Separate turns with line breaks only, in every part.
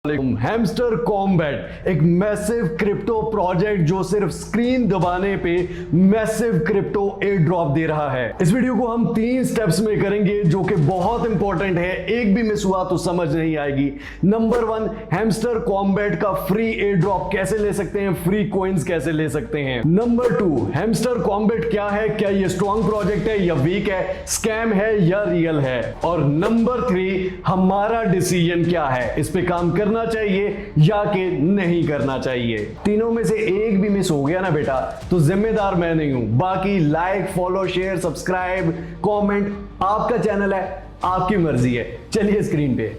Hamster combat एक massive crypto project जो सिर्फ स्क्रीन दबाने पे मैसिव क्रिप्टो एयर ड्रॉप दे रहा है। इस वीडियो को हम 3 स्टेप्स में करेंगे जो कि बहुत इंपॉर्टेंट है, एक भी मिस हुआ तो समझ नहीं आएगी। नंबर 1, हैमस्टर कॉम्बैट का फ्री एयर ड्रॉप कैसे ले सकते हैं, फ्री कॉइन्स कैसे ले सकते हैं। नंबर 2, हैमस्टर कॉम्बैट क्या है, क्या ये स्ट्रॉन्ग प्रोजेक्ट है या वीक है, स्कैम है या रियल है। और नंबर 3, हमारा डिसीजन क्या है, इस पे काम करना चाहिए या कि नहीं करना चाहिए। तीनों में से एक भी मिस हो गया ना बेटा तो जिम्मेदार मैं नहीं हूं। बाकी like, follow, share, subscribe, comment आपका चैनल है, आपकी मर्जी है। चलिए स्क्रीन पे।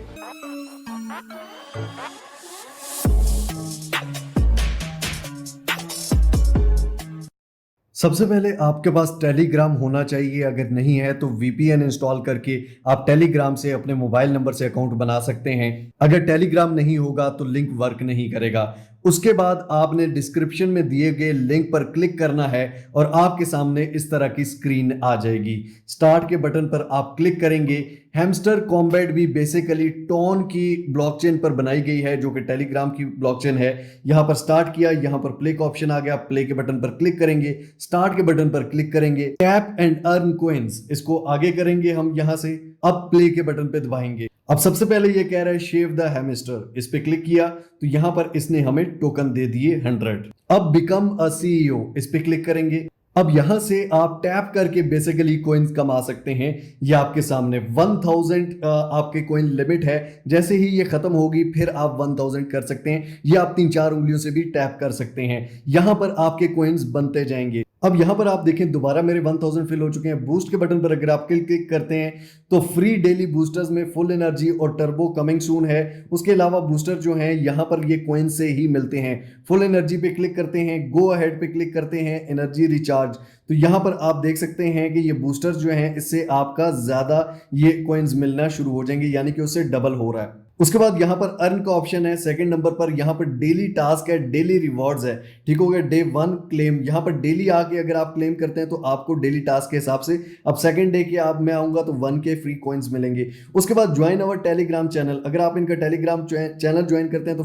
सबसे पहले आपके पास टेलीग्राम होना चाहिए, अगर नहीं है तो वीपीएन इंस्टॉल करके आप टेलीग्राम से अपने मोबाइल नंबर से अकाउंट बना सकते हैं। अगर टेलीग्राम नहीं होगा तो लिंक वर्क नहीं करेगा। उसके बाद आपने डिस्क्रिप्शन में दिए गए लिंक पर क्लिक करना है और आपके सामने इस तरह की स्क्रीन आ जाएगी। स्टार्ट के बटन पर आप क्लिक करेंगे। हैमस्टर कॉम्बैट भी बेसिकली टोन की ब्लॉकचेन पर बनाई गई है जो कि टेलीग्राम की ब्लॉकचेन है। यहां पर स्टार्ट किया, यहां पर प्ले का ऑप्शन आ गया, प्ले के बटन पर क्लिक करेंगे, स्टार्ट के बटन पर क्लिक करेंगे, टैप एंड अर्न कॉइन्स इसको आगे करेंगे हम यहां से। अब प्ले के बटन पे दबाएंगे। अब सबसे पहले ये कह रहा है शेव द हैमस्टर, इस पे क्लिक किया तो यहां पर इसने हमें टोकन दे दिए 100। अब बिकम अ सीईओ, इस पे क्लिक करेंगे। अब यहां से आप टैप करके बेसिकली कॉइन्स कमा सकते हैं। ये आपके सामने 1000 आपके कॉइन लिमिट है। जैसे ही ये खत्म होगी फिर आप 1000 कर सकते हैं। ये आप 3-4 उंगलियों से भी टैप कर सकते हैं। यहां पर आपके कॉइन्स बनते जाएंगे। अब यहां पर आप देखें दोबारा मेरे 1000 फिल हो चुके हैं। बूस्ट के बटन पर अगर आप क्लिक करते हैं तो फ्री डेली बूस्टर्स में फुल एनर्जी और टर्बो कमिंग सून है। उसके अलावा बूस्टर जो हैं यहां पर ये कॉइन से ही मिलते हैं। फुल एनर्जी पे क्लिक करते हैं, गो अहेड पे क्लिक करते हैं, एनर्जी रिचार्ज। तो यहां पर आप देख सकते हैं कि ये बूस्टर्स जो हैं इससे आपका ज्यादा ये कॉइन्स मिलना शुरू हो जाएंगे, यानी कि उससे डबल हो रहा है। उसके बाद यहां पर अर्न का ऑप्शन है। सेकंड नंबर पर यहां पर डेली टास्क है, डेली रिवॉर्ड्स है। ठीक हो गया। डे 1 क्लेम, यहां पर डेली आके अगर आप क्लेम करते हैं तो आपको डेली टास्क के हिसाब से अब सेकंड डे के आप मैं आऊंगा तो 1 के फ्री कॉइन्स मिलेंगे। उसके बाद ज्वाइन अवर टेलीग्राम चैनल, अगर आप इनका टेलीग्राम चैनल ज्वाइन करते हैं तो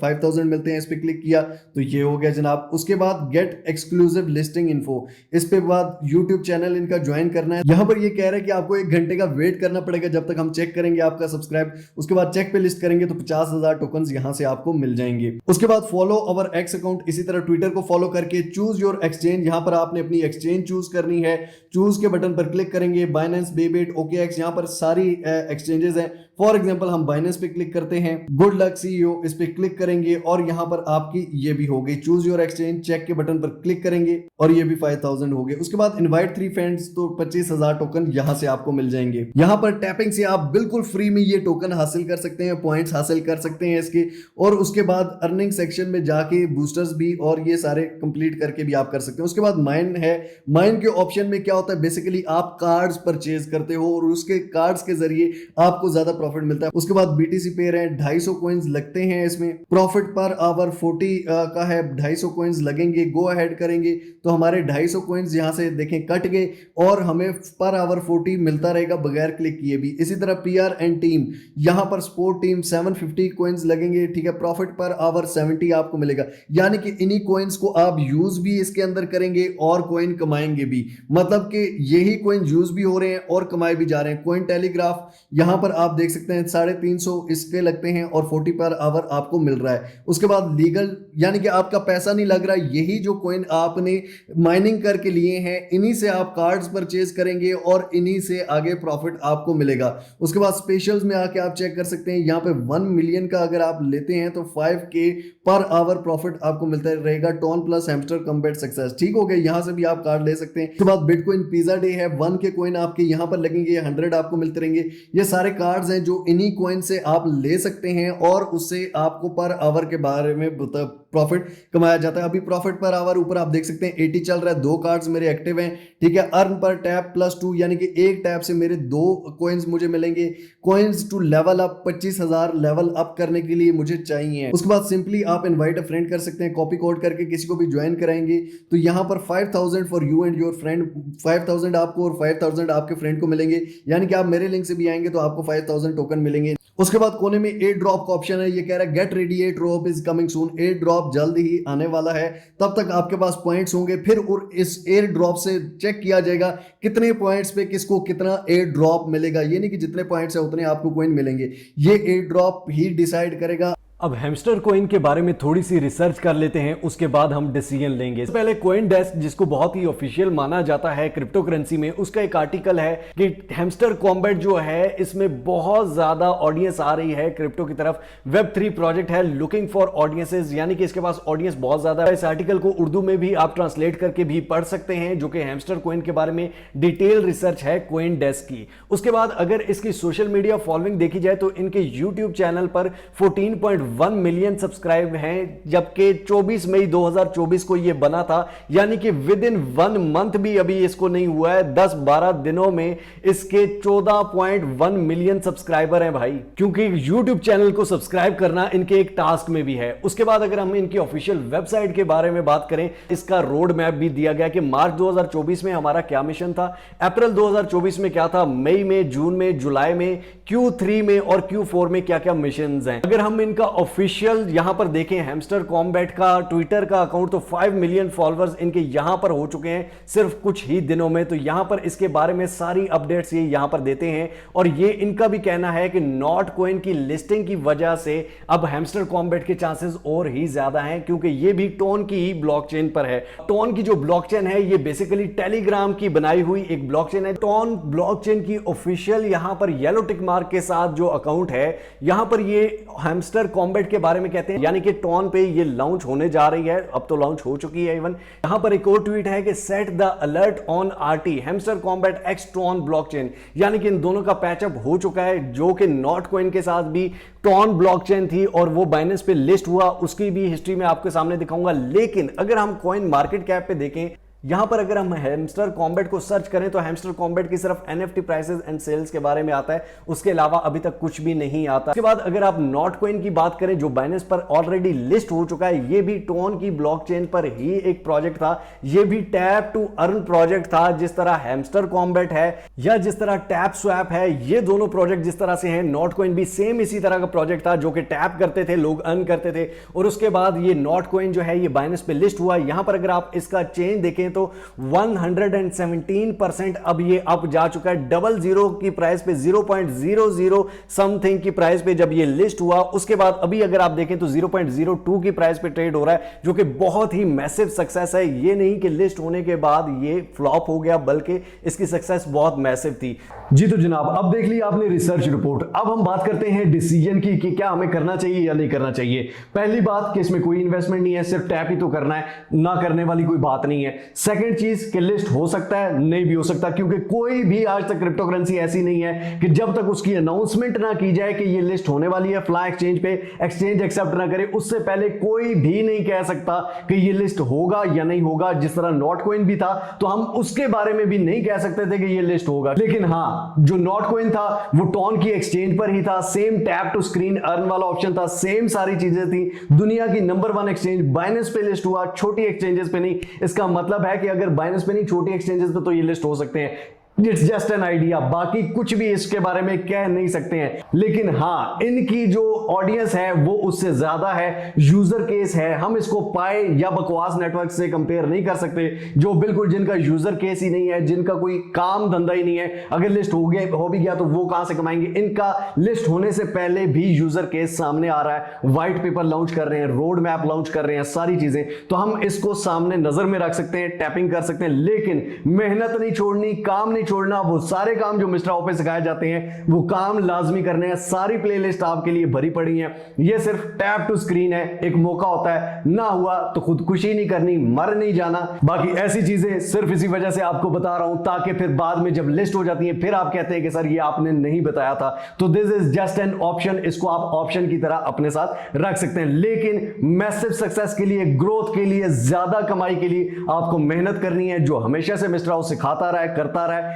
5000 मिलते हैं। इस पर क्लिक किया तो ये हो गया जनाब। उसके बाद गेट एक्सक्लूसिव लिस्टिंग इन्फो, इस पे बाद यूट्यूब चैनल इनका ज्वाइन करना है। यहां पर ये कह रहा है कि आपको 1 घंटे का वेट करना पड़ेगा जब तक हम चेक करेंगे आपका सब्सक्राइब। उसके बाद चेक पे लिस्ट करेंगे तो 50,000 टोकन्स यहां से आपको मिल जाएंगे। उसके बाद फॉलो अवर एक्स अकाउंट, इसी तरह ट्विटर को फॉलो करके चूज योर एक्सचेंज, यहां पर आपने अपनी एक्सचेंज चूज करनी है। चूज के बटन पर क्लिक करेंगे। बाइनेंस, बेबिट, ओकेएक्स, यहां पर सारी एक्सचेंजेस हैं। फॉर एग्जांपल हम बाइनेंस पे क्लिक करते हैं। गुड लक सीईओ, इस पे क्लिक करेंगे और यहां पर आपकी ये भी हो गई चूज योर एक्सचेंज। चेक के बटन पर क्लिक करेंगे और ये भी 5000 हो गए। उसके बाद इनवाइट 3 फ्रेंड्स, तो 25,000 टोकन यहां से आपको मिल जाएंगे। यहां पर टैपिंग से आप बिल्कुल फ्री में ये टोकन हासिल कर सकते हैं, पॉइंट्स हासिल कर सकते हैं इसके। और उसके बाद अर्निंग सेक्शन में जाके बूस्टर्स भी और ये सारे कंप्लीट करके भी आप कर सकते हैं। उसके बाद माइन है। माइन के ऑप्शन में क्या होता है, बेसिकली आप कार्ड्स परचेज करते हो और उसके कार्ड्स के जरिए आपको ज्यादा प्रॉफिट मिलता है। उसके बाद बीटीसी पेयर है, 250 कॉइन्स लगते हैं इसमें। प्रॉफिट पर आवर 40 का है, 250 कॉइन्स लगेंगे। गो अहेड करेंगे तो हमारे 250 कॉइन्स यहां से देखें कट गए और हमें पर आवर 40 मिलता रहेगा बगैर क्लिक किए भी। इसी तरह पीआर एंड टीम, यहां पर स्पोर्ट टीम 750 कॉइन्स लगेंगे। ठीक है। प्रॉफिट पर आवर 70 आपको मिलेगा, यानी कि इन्हीं कॉइन्स को आप यूज भी इसके अंदर करेंगे और कॉइन कमाएंगे भी। मतलब कि यही कॉइन यूज भी हो रहे हैं और कमाए भी जा रहे हैं। कॉइन टेलीग्राफ, यहां पर आप देख सकते हैं 350 इसके लगते हैं और 40 पर आवर आपको मिल रहा है। उसके बाद लीगल, यानी कि आपका पैसा नहीं लग रहा, यही जो कॉइन आपने माइनिंग करके लिए हैं इन्हीं से आप कार्ड्स परचेज करेंगे और इन्हीं से आगे प्रॉफिट आपको मिलेगा। उसके बाद स्पेशल्स में आके आप चेक कर सकते हैं, यहां पे 1 मिलियन का अगर आप लेते हैं तो 5K पर आवर प्रॉफिट आपको मिलता रहेगा। Tone plus hamster combat success, ठीक हो गया। यहां से भी आप कार्ड ले सकते हैं। उसके बाद बिटकॉइन पिज्जा डे है, 1 के कॉइन आपके यहां पर लगेंगे, 100 आपको मिलते रहेंगे। ये सारे कार्ड्स हैं जो इन्हीं कॉइन से आप ले सकते हैं और उससे आपको पर आवर के बारे में प्रॉफिट कमाया जाता है। अभी प्रॉफिट पर आवर ऊपर आप देख सकते हैं 80 चल रहा है। 2 कार्ड्स मेरे एक्टिव हैं। ठीक है। अर्न पर टैप +2, यानी कि एक टैप से मेरे 2 कॉइन्स मुझे मिलेंगे। Coins to level up, 25,000 level up करने के लिए मुझे चाहिए। उसके बाद सिंपली आप इनवाइट अ फ्रेंड कर सकते हैं, कॉपी कोड करके किसी को भी ज्वाइन कराएंगे तो यहां पर 5000 for you and your friend, 5000 आपको और 5000 आपके फ्रेंड को मिलेंगे। यानी कि आप मेरे लिंक से भी आएंगे तो आपको 5000 टोकन मिलेंगे। उसके बाद कोने में एयर ड्रॉप का ऑप्शन है, ये कह रहा है get ready air drop is coming soon, air drop जल्द ही आने वाला है, तब तक आपके पास पॉइंट्स होंगे। फिर और इस एयर ड्रॉप से चेक किया जाएगा कितने पॉइंट्स पे किसको कितना एयर ड्रॉप मिलेगा। ये नहीं कि जितने पॉइंट्स है उतने आपको कॉइन मिलेंगे, ये एयर ड्रॉप ही डिसाइड करेगा।
अब हैमस्टर कॉइन के बारे में थोड़ी सी रिसर्च कर लेते हैं, उसके बाद हम डिसीजन लेंगे। पहले कॉइन डेस्क, जिसको बहुत ही ऑफिशियल माना जाता है क्रिप्टो करेंसी में, उसका एक आर्टिकल है कि हैमस्टर कॉम्बैट जो है इसमें बहुत ज्यादा ऑडियंस आ रही है क्रिप्टो की तरफ। वेब3 प्रोजेक्ट है लुकिंग फॉर ऑडियंसेस, यानी कि इसके पास ऑडियंस बहुत ज्यादा है। इस आर्टिकल को उर्दू में भी आप ट्रांसलेट करके भी पढ़ सकते हैं, जो कि हैमस्टर कॉइन के बारे में डिटेल रिसर्च है कॉइन डेस्क की। उसके बाद अगर इसकी सोशल मीडिया फॉलोइंग देखी जाए तो इनके यूट्यूब चैनल पर 14.1 मिलियन सब्सक्राइब हैं, जबकि 24 मई 2024 को यह बना था, यानी कि विद इन 1 मंथ भी अभी इसको नहीं हुआ है। 10-12 दिनों में इसके 14.1 मिलियन सब्सक्राइबर हैं भाई, क्योंकि YouTube चैनल को सब्सक्राइब करना इनके एक टास्क में भी है। उसके बाद अगर हम इनकी ऑफिशियल वेबसाइट के बारे में बात करें, इसका रोड मैप भी दिया गया कि मार्च 2024 में हमारा क्या मिशन था, अप्रैल 2024 में क्या था, मई में, जून में, जुलाई में, Q3 में और Q4 में क्या क्या मिशन हैं। अगर हम इनका ऑफिशियल यहां पर देखें हैमस्टर कॉम्बैट का ट्विटर का अकाउंट, तो 5 मिलियन फॉलोअर्स इनके यहां पर हो चुके हैं सिर्फ कुछ ही दिनों में। तो यहां पर इसके बारे में सारी अपडेट्स ये यहां पर देते हैं, और ये इनका भी कहना है कि नॉट कॉइन की लिस्टिंग की वजह से अब हैमस्टर कॉम्बैट के चांसेस और ही ज्यादा हैं, क्योंकि ये भी टोन की ही ब्लॉकचेन पर है। टोन की जो ब्लॉकचेन है ये बेसिकली टेलीग्राम की बनाई हुई एक ब्लॉकचेन है। टोन ब्लॉकचेन की ऑफिशियल यहां पर येलो टिक मार्क के साथ जो अकाउंट है, यहां पर ये हैमस्टर कॉम्बैट के बारे में कहते हैं, यानी कि टोन पे ये लॉन्च होने जा रही है, अब तो लॉन्च हो चुकी है इवन। यहां पर एक और ट्वीट है कि set the alert on RT hamster combat x tone blockchain, यानी कि इन दोनों का पैचअप हो चुका है, जो कि नॉट कॉइन के साथ भी टोन ब्लॉकचेन थी और वो बाइनेंस पे लिस्ट हुआ, उसकी भी हिस्ट्री में आपके सामने दिखाऊंगा। लेकिन अगर हम कॉइन मार्केट कैप पे देखें, यहां पर अगर हम हैमस्टर कॉम्बैट को सर्च करें तो हैमस्टर कॉम्बैट की सिर्फ एनएफटी प्राइसेस एंड सेल्स के बारे में आता है, उसके अलावा अभी तक कुछ भी नहीं आता। उसके बाद अगर आप नॉट कॉइन की बात करें, जो बाइनेंस पर ऑलरेडी लिस्ट हो चुका है, ये भी टोन की ब्लॉकचेन पर ही एक प्रोजेक्ट था, ये भी टैप टू अर्न प्रोजेक्ट था, जिस तरह हैमस्टर कॉम्बैट है या जिस तरह टैप स्वैप है। ये दोनों प्रोजेक्ट जिस तरह से हैं, नॉट कॉइन भी सेम इसी तरह का प्रोजेक्ट था, जो कि टैप करते थे, लोग अर्न करते थे, और उसके बाद ये नॉट कॉइन जो है ये बाइनेंस पे लिस्ट हुआ। यहां पर अगर आप इसका चेंज देखें तो 117% अब ये अप जा चुका है, 00 की प्राइस पे, 0.00 समथिंग की प्राइस पे जब ये लिस्ट हुआ। उसके बाद अभी अगर आप देखें तो 0.02 की प्राइस पे ट्रेड हो रहा है, जो कि बहुत ही मैसिव सक्सेस है। ये नहीं कि लिस्ट होने के बाद ये फ्लॉप हो गया, बल्कि इसकी सक्सेस बहुत मैसिव थी।
जी तो जनाब, अब देख ली आपने रिसर्च रिपोर्ट, अब हम बात करते हैं डिसीजन की कि क्या हमें करना चाहिए या नहीं करना चाहिए। पहली बात कि इसमें कोई इन्वेस्टमेंट नहीं है, सिर्फ टैप ही तो करना है, ना करने वाली कोई बात नहीं है। सेकंड चीज कि लिस्ट हो सकता है, नहीं भी हो सकता, क्योंकि कोई भी आज तक क्रिप्टो करेंसी ऐसी नहीं है कि जब तक उसकी अनाउंसमेंट ना की जाए कि ये लिस्ट होने वाली है फ्लाई एक्सचेंज पे, एक्सचेंज एक्सेप्ट ना करे, उससे पहले कोई भी नहीं कह सकता कि ये लिस्ट होगा या नहीं होगा। जिस तरह नॉट कॉइन भी था, तो हम उसके बारे में भी नहीं कह सकते थे कि ये लिस्ट होगा। लेकिन हाँ, जो नॉट कॉइन था वो टोन की एक्सचेंज पर ही था, same tap to screen earn वाला ऑप्शन था, सेम सारी चीजें थी। दुनिया की नंबर 1 एक्सचेंज बाइनेंस पे लिस्ट हुआ, छोटी एक्सचेंजेस पे नहीं। इसका मतलब है कि अगर बाइनेंस पे नहीं, छोटी एक्सचेंजेस पे तो ये लिस्ट हो सकते हैं। इट्स जस्ट एन आइडिया, बाकी कुछ भी इसके बारे में कह नहीं सकते हैं। लेकिन हाँ, इनकी जो ऑडियंस है वो उससे ज्यादा है, यूजर केस है, हम इसको पाए या बकवास नेटवर्क से कंपेयर नहीं कर सकते, जो बिल्कुल जिनका यूजर केस ही नहीं है, जिनका कोई काम धंधा ही नहीं है। अगर लिस्ट हो भी गया तो वो कहां से कमाएंगे। इनका लिस्ट होने से पहले भी यूजर केस सामने आ रहा है, व्हाइट पेपर लॉन्च कर रहे हैं, रोड मैप लॉन्च कर रहे हैं, सारी चीजें। तो हम इसको सामने नजर में रख सकते हैं, टैपिंग कर सकते हैं, लेकिन मेहनत नहीं छोड़नी, काम नहीं छोड़ना। वो सारे काम जो मिस्टर पे सिखाए जाते हैं वो काम लाजमी करने हैं। सारी प्लेलिस्ट आपके लिए भरी पड़ी है। ये सिर्फ टैप टू स्क्रीन है, एक मौका होता है, ना हुआ तो खुदकुशी नहीं करनी, मर नहीं जाना। बाकी ऐसी चीजें सिर्फ इसी वजह से आपको बता रहा हूं, ताकि फिर बाद में जब लिस्ट हो जाती है फिर आप कहते हैं कि सर ये आपने नहीं बताया था। तो this is just an option, इसको आप ऑप्शन की तरह अपने साथ रख सकते हैं। लेकिन मैसिव सक्सेस के लिए, ग्रोथ के लिए, ज्यादा कमाई के लिए आपको मेहनत करनी है, जो हमेशा से मिस्टर सिखाता रहा है, करता रहा है।